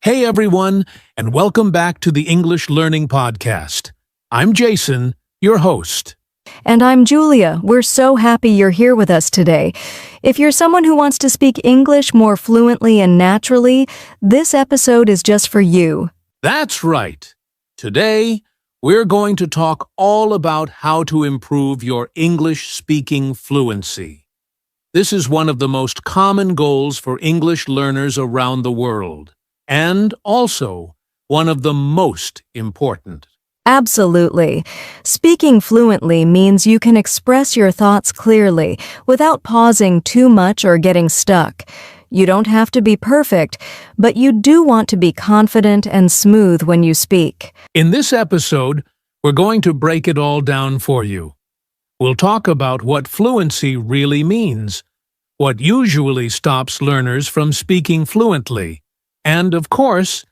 Hey everyone, and welcome back to the English Learning Podcast. I'm Jason, your host. And I'm Julia. We're so happy you're here with us today. If you're someone who wants to speak English more fluently and naturally, this episode is just for you. That's right. Today, we're going to talk all about how to improve your English speaking fluency. This is one of the most common goals for English learners around the world, and also one of the most important. Absolutely. Speaking fluently means you can express your thoughts clearly without pausing too much or getting stuck. You don't have to be perfect, but you do want to be confident and smooth when you speak. In this episode, we're going to break it all down for you. We'll talk about what fluency really means, what usually stops learners from speaking fluently, and, of course,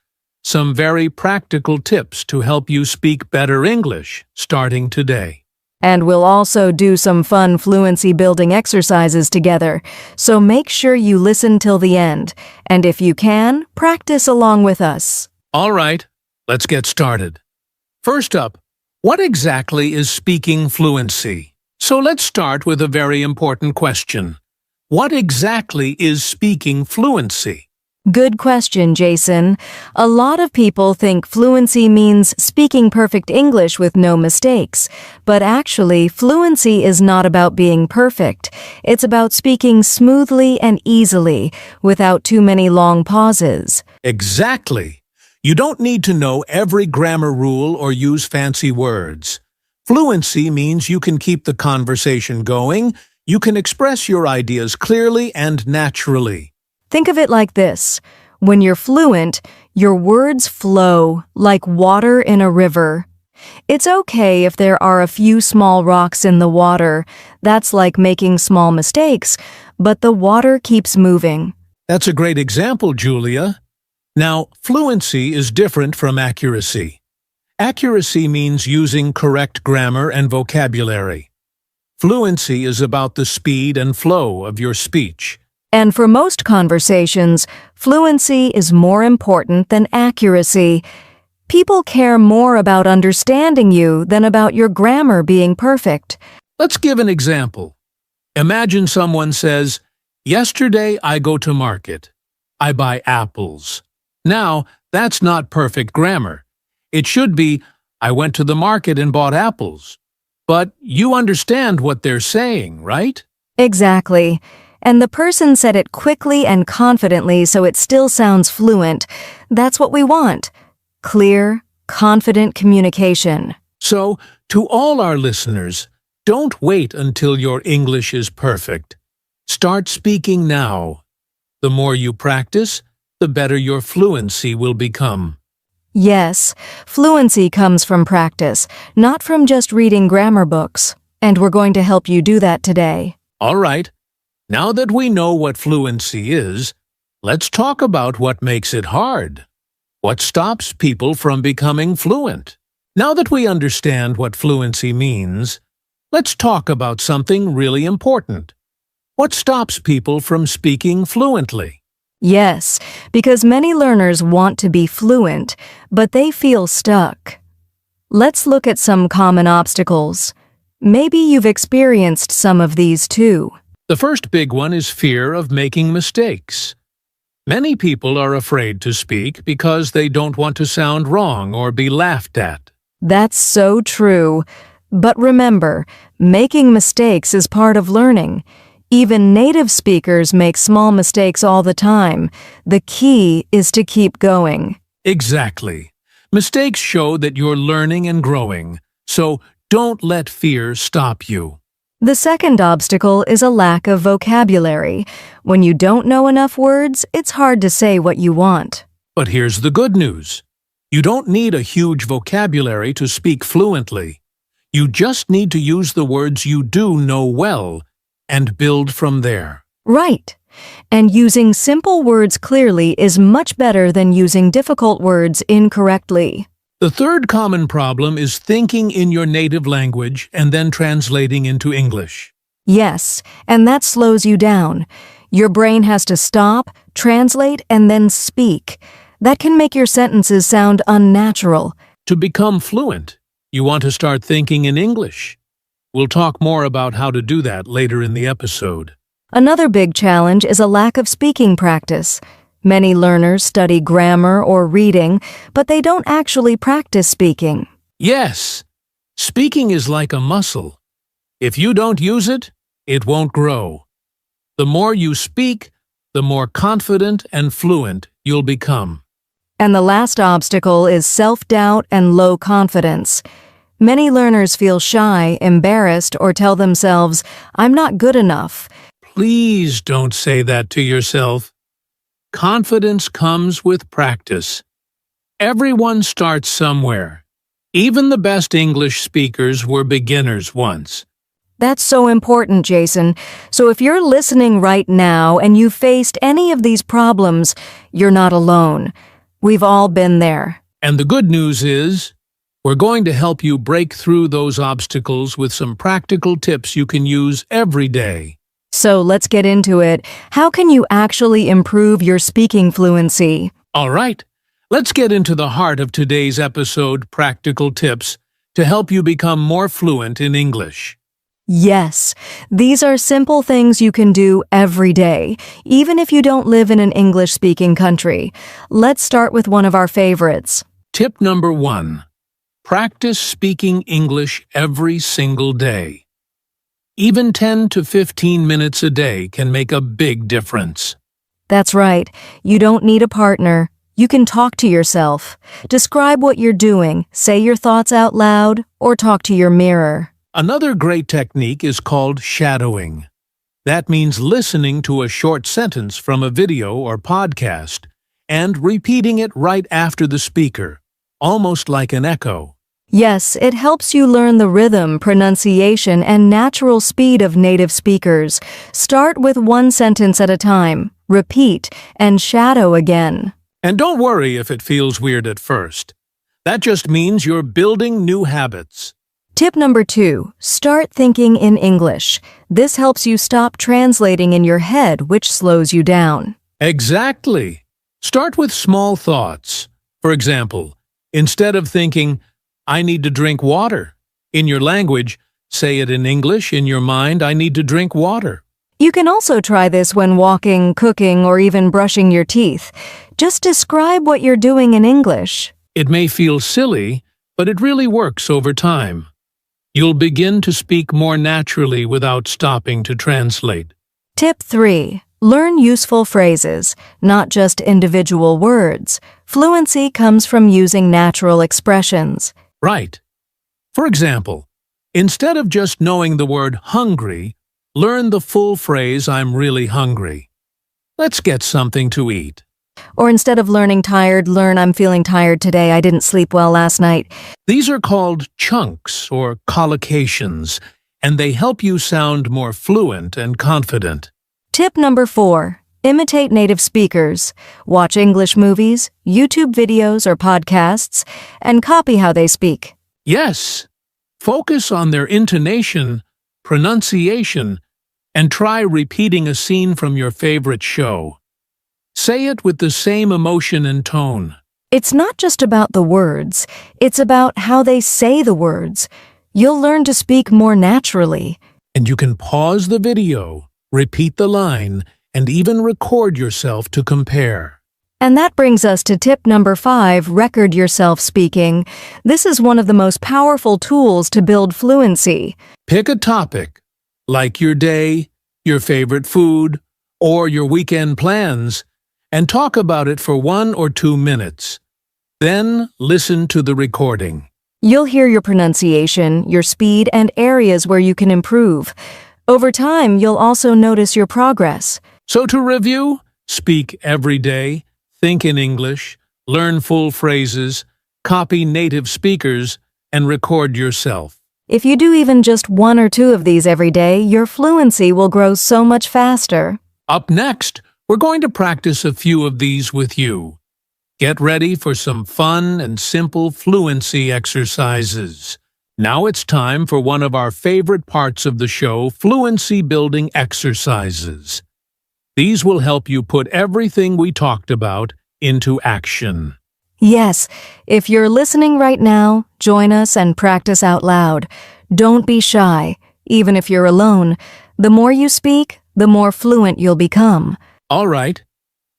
some very practical tips to help you speak better English starting today. And we'll also do some fun fluency building exercises together, so make sure you listen till the end. And if you can, practice along with us. All right, let's get started. First up, what exactly is speaking fluency? So let's start with a very important question. What exactly is speaking fluency? Good question, Jason. A lot of people think fluency means speaking perfect English with no mistakes. But actually, fluency is not about being perfect. It's about speaking smoothly and easily, without too many long pauses. Exactly. You don't need to know every grammar rule or use fancy words. Fluency means you can keep the conversation going, you can express your ideas clearly and naturally. Think of it like this. When you're fluent, your words flow like water in a river. It's okay if there are a few small rocks in the water. That's like making small mistakes, but the water keeps moving. That's a great example, Julia. Now, fluency is different from accuracy. Accuracy means using correct grammar and vocabulary. Fluency is about the speed and flow of your speech. And for most conversations, fluency is more important than accuracy. People care more about understanding you than about your grammar being perfect. Let's give an example. Imagine someone says, "Yesterday I go to market. I buy apples." Now, that's not perfect grammar. It should be, "I went to the market and bought apples." But you understand what they're saying, right? Exactly. And the person said it quickly and confidently so it still sounds fluent. That's what we want. Clear, confident communication. So, to all our listeners, don't wait until your English is perfect. Start speaking now. The more you practice, the better your fluency will become. Yes, fluency comes from practice, not from just reading grammar books. And we're going to help you do that today. All right. Now that we know what fluency is, let's talk about what makes it hard. What stops people from becoming fluent? Now that we understand what fluency means, let's talk about something really important. What stops people from speaking fluently? Yes, because many learners want to be fluent, but they feel stuck. Let's look at some common obstacles. Maybe you've experienced some of these too. The first big one is fear of making mistakes. Many people are afraid to speak because they don't want to sound wrong or be laughed at. That's so true. But remember, making mistakes is part of learning. Even native speakers make small mistakes all the time. The key is to keep going. Exactly. Mistakes show that you're learning and growing, so don't let fear stop you. The second obstacle is a lack of vocabulary. When you don't know enough words, it's hard to say what you want. But here's the good news. You don't need a huge vocabulary to speak fluently. You just need to use the words you do know well and build from there. Right. And using simple words clearly is much better than using difficult words incorrectly. The third common problem is thinking in your native language and then translating into English. Yes, and that slows you down. Your brain has to stop, translate, and then speak. That can make your sentences sound unnatural. To become fluent, you want to start thinking in English. We'll talk more about how to do that later in the episode. Another big challenge is a lack of speaking practice. Many learners study grammar or reading, but they don't actually practice speaking. Yes, speaking is like a muscle. If you don't use it, it won't grow. The more you speak, the more confident and fluent you'll become. And the last obstacle is self-doubt and low confidence. Many learners feel shy, embarrassed, or tell themselves, "I'm not good enough." Please don't say that to yourself. Confidence comes with practice. Everyone starts somewhere. Even the best English speakers were beginners once. That's so important, Jason. So if you're listening right now and you faced any of these problems, you're not alone. We've all been there. And the good news is, we're going to help you break through those obstacles with some practical tips you can use every day. So let's get into it. How can you actually improve your speaking fluency? All right, let's get into the heart of today's episode, practical tips, to help you become more fluent in English. Yes, these are simple things you can do every day, even if you don't live in an English-speaking country. Let's start with one of our favorites. Tip number 1. Practice speaking English every single day. Even 10 to 15 minutes a day can make a big difference. That's right. You don't need a partner. You can talk to yourself. Describe what you're doing, say your thoughts out loud, or talk to your mirror. Another great technique is called shadowing. That means listening to a short sentence from a video or podcast and repeating it right after the speaker, almost like an echo. Yes, it helps you learn the rhythm, pronunciation, and natural speed of native speakers. Start with one sentence at a time, repeat, and shadow again. And don't worry if it feels weird at first. That just means you're building new habits. Tip number 2, start thinking in English. This helps you stop translating in your head, which slows you down. Exactly. Start with small thoughts. For example, instead of thinking, "I need to drink water," in your language, say it in English. In your mind, "I need to drink water." You can also try this when walking, cooking, or even brushing your teeth. Just describe what you're doing in English. It may feel silly, but it really works over time. You'll begin to speak more naturally without stopping to translate. Tip 3. Learn useful phrases, not just individual words. Fluency comes from using natural expressions. Right. For example, instead of just knowing the word hungry, learn the full phrase, "I'm really hungry." Let's get something to eat. Or instead of learning tired, learn "I'm feeling tired today, I didn't sleep well last night." These are called chunks or collocations, and they help you sound more fluent and confident. Tip number 4. Imitate native speakers. Watch English movies, YouTube videos or podcasts, and copy how they speak. Yes, focus on their intonation, pronunciation, and try repeating a scene from your favorite show. Say it with the same emotion and tone. It's not just about the words, it's about how they say the words. You'll learn to speak more naturally. And you can pause the video, repeat the line, and even record yourself to compare. And that brings us to tip number 5, record yourself speaking. This is one of the most powerful tools to build fluency. Pick a topic, like your day, your favorite food, or your weekend plans, and talk about it for 1 or 2 minutes. Then listen to the recording. You'll hear your pronunciation, your speed, and areas where you can improve. Over time, you'll also notice your progress. So to review, speak every day, think in English, learn full phrases, copy native speakers, and record yourself. If you do even just 1 or 2 of these every day, your fluency will grow so much faster. Up next, we're going to practice a few of these with you. Get ready for some fun and simple fluency exercises. Now it's time for one of our favorite parts of the show, fluency building exercises. These will help you put everything we talked about into action. Yes, if you're listening right now, join us and practice out loud. Don't be shy, even if you're alone. The more you speak, the more fluent you'll become. All right,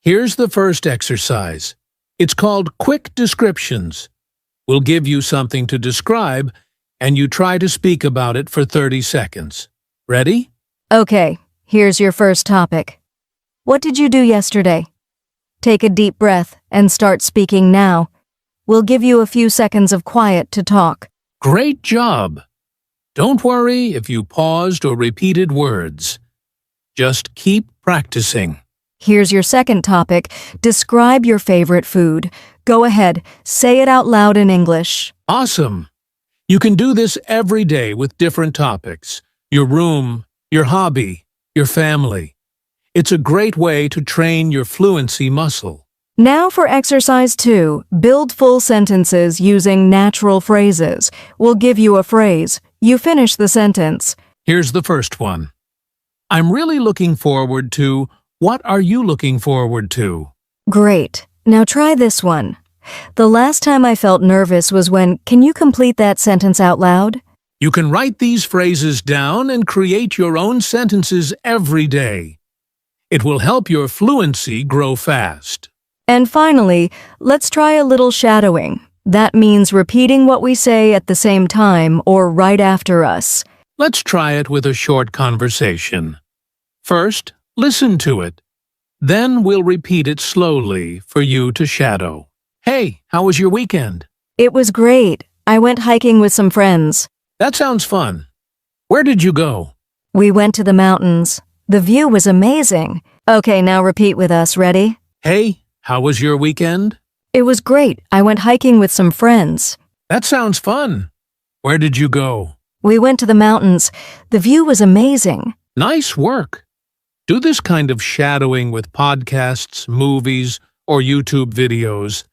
here's the first exercise. It's called Quick Descriptions. We'll give you something to describe, and you try to speak about it for 30 seconds. Ready? Okay, here's your first topic. What did you do yesterday? Take a deep breath and start speaking now. We'll give you a few seconds of quiet to talk. Great job! Don't worry if you paused or repeated words. Just keep practicing. Here's your second topic. Describe your favorite food. Go ahead, say it out loud in English. Awesome! You can do this every day with different topics. Your room, your hobby, your family. It's a great way to train your fluency muscle. Now for exercise 2. Build full sentences using natural phrases. We'll give you a phrase. You finish the sentence. Here's the first one. I'm really looking forward to. What are you looking forward to? Great. Now try this one. The last time I felt nervous was when. Can you complete that sentence out loud? You can write these phrases down and create your own sentences every day. It will help your fluency grow fast. And finally, let's try a little shadowing. That means repeating what we say at the same time or right after us. Let's try it with a short conversation. First, listen to it. Then we'll repeat it slowly for you to shadow. Hey, how was your weekend? It was great. I went hiking with some friends. That sounds fun. Where did you go? We went to the mountains. The view was amazing. Okay, now repeat with us. Ready? Hey, how was your weekend? It was great. I went hiking with some friends. That sounds fun. Where did you go? We went to the mountains. The view was amazing. Nice work. Do this kind of shadowing with podcasts, movies, or YouTube videos.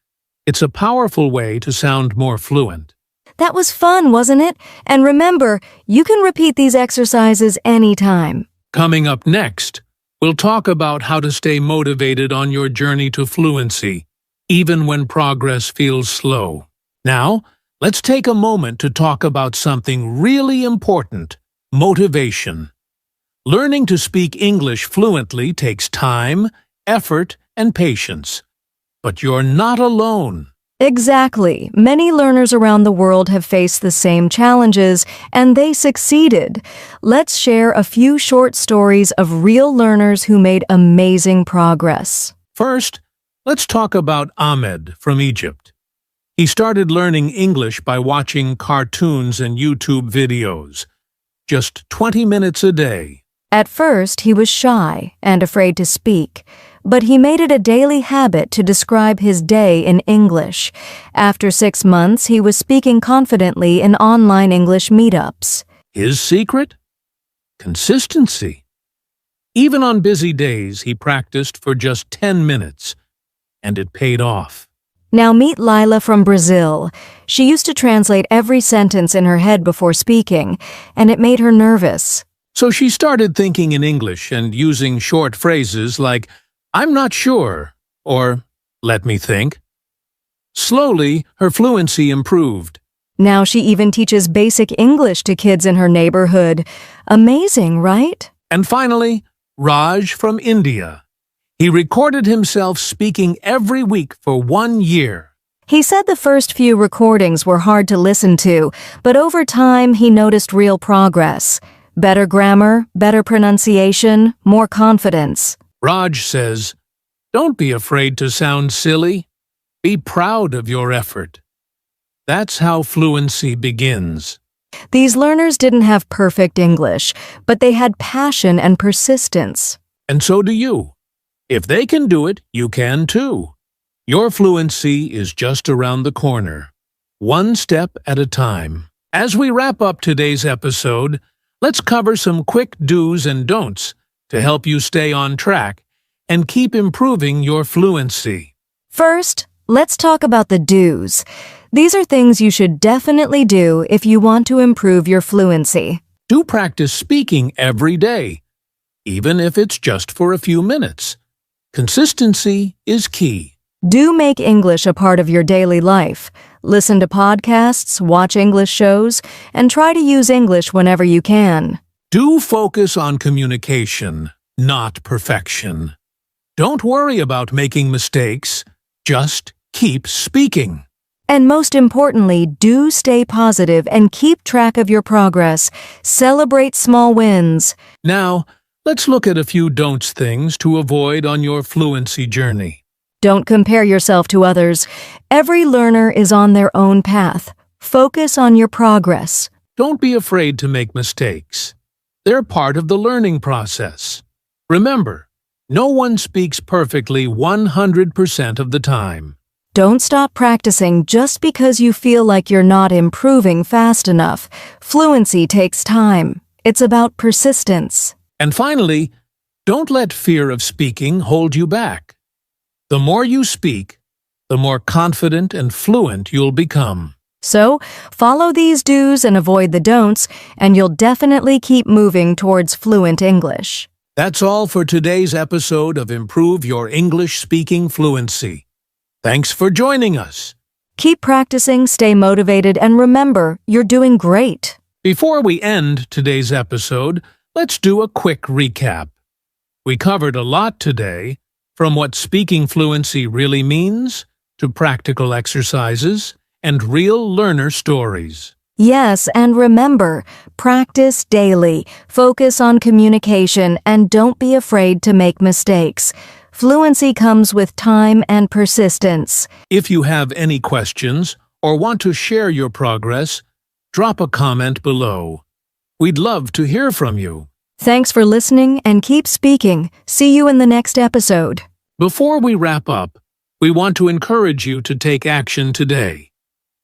It's a powerful way to sound more fluent. That was fun, wasn't it? And remember, you can repeat these exercises anytime. Coming up next, we'll talk about how to stay motivated on your journey to fluency, even when progress feels slow. Now, let's take a moment to talk about something really important: motivation. Learning to speak English fluently takes time, effort, and patience. But you're not alone. Exactly. Many learners around the world have faced the same challenges, and they succeeded. Let's share a few short stories of real learners who made amazing progress. First, let's talk about Ahmed from Egypt. He started learning English by watching cartoons and YouTube videos. Just 20 minutes a day. At first, he was shy and afraid to speak, but he made it a daily habit to describe his day in English. After 6 months, he was speaking confidently in online English meetups. His secret? Consistency. Even on busy days, he practiced for just 10 minutes, and it paid off. Now meet Lila from Brazil. She used to translate every sentence in her head before speaking, and it made her nervous. So she started thinking in English and using short phrases like, "I'm not sure," or "let me think." Slowly, her fluency improved. Now she even teaches basic English to kids in her neighborhood. Amazing, right? And finally, Raj from India. He recorded himself speaking every week for 1 year. He said the first few recordings were hard to listen to, but over time he noticed real progress. Better grammar, better pronunciation, more confidence. Raj says, "Don't be afraid to sound silly. Be proud of your effort." That's how fluency begins. These learners didn't have perfect English, but they had passion and persistence. And so do you. If they can do it, you can too. Your fluency is just around the corner, one step at a time. As we wrap up today's episode, let's cover some quick do's and don'ts to help you stay on track and keep improving your fluency. First, let's talk about the do's. These are things you should definitely do if you want to improve your fluency. Do practice speaking every day, even if it's just for a few minutes. Consistency is key. Do make English a part of your daily life. Listen to podcasts, watch English shows, and try to use English whenever you can. Do focus on communication, not perfection. Don't worry about making mistakes. Just keep speaking. And most importantly, do stay positive and keep track of your progress. Celebrate small wins. Now, let's look at a few don'ts things to avoid on your fluency journey. Don't compare yourself to others. Every learner is on their own path. Focus on your progress. Don't be afraid to make mistakes. They're part of the learning process. Remember, no one speaks perfectly 100% of the time. Don't stop practicing just because you feel like you're not improving fast enough. Fluency takes time. It's about persistence. And finally, don't let fear of speaking hold you back. The more you speak, the more confident and fluent you'll become. So, follow these do's and avoid the don'ts, and you'll definitely keep moving towards fluent English. That's all for today's episode of Improve Your English Speaking Fluency. Thanks for joining us. Keep practicing, stay motivated, and remember, you're doing great. Before we end today's episode, let's do a quick recap. We covered a lot today, from what speaking fluency really means, to practical exercises, and real learner stories. Yes, and remember, practice daily, focus on communication, and don't be afraid to make mistakes. Fluency comes with time and persistence. If you have any questions or want to share your progress, drop a comment below. We'd love to hear from you. Thanks for listening and keep speaking. See you in the next episode. Before we wrap up, we want to encourage you to take action today.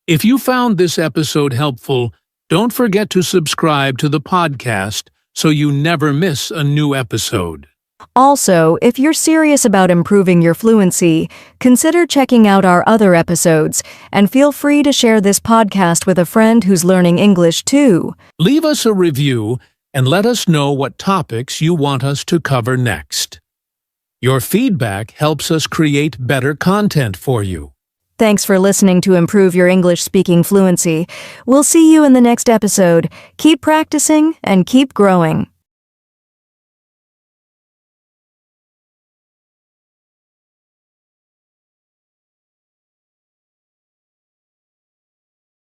If you found this episode helpful, don't forget to subscribe to the podcast so you never miss a new episode. Also, if you're serious about improving your fluency, consider checking out our other episodes, and feel free to share this podcast with a friend who's learning English too. Leave us a review and let us know what topics you want us to cover next. Your feedback helps us create better content for you. Thanks for listening to Improve Your English Speaking Fluency. We'll see you in the next episode. Keep practicing and keep growing.